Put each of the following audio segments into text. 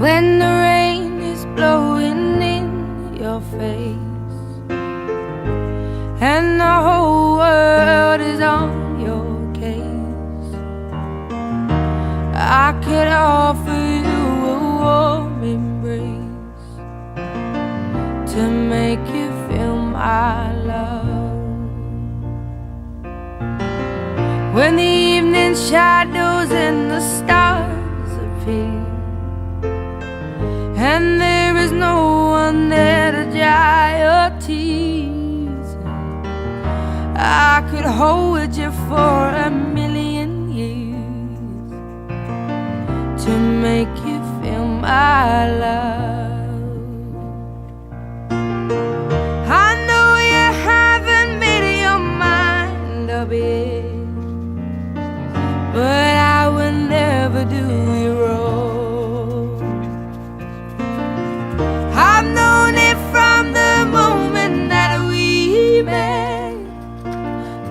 when the rain is blowing in your face and the whole world is on your case. I could offer you a warm embrace to make you feel my love. When the evening shadows and the stars appear and there is no one there to dry your tears, I could hold you for a million years to make you feel my love. I know you haven't made your mind up yet, but I will never do you wrong. I've known it from the moment that we met,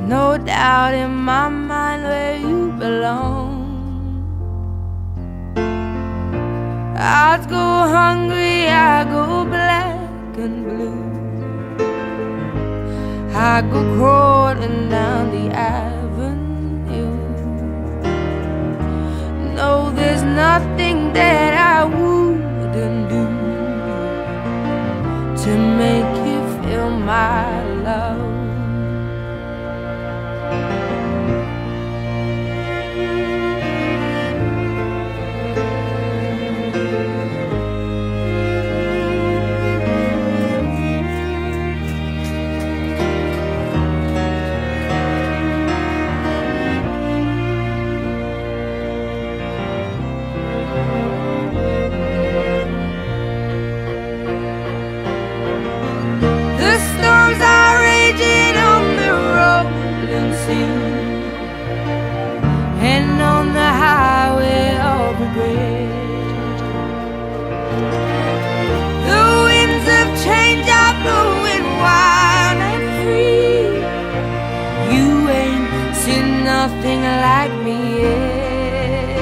no doubt in my mind where you belong. I'd go hungry, I go black and blue, I go crawling down the avenue. No, there's nothing that I wouldn't do to make you feel my love. And on the highway of regret, the winds of change are blowing wild and free. You ain't seen nothing like me yet.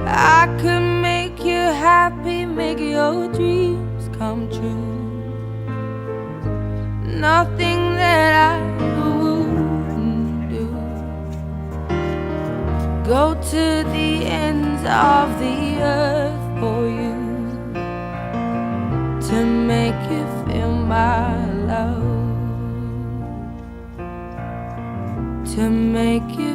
I could make you happy, make your dreams come true. Nothing that I wouldn't do. Go to the ends of the earth for you to make you feel my love, to make you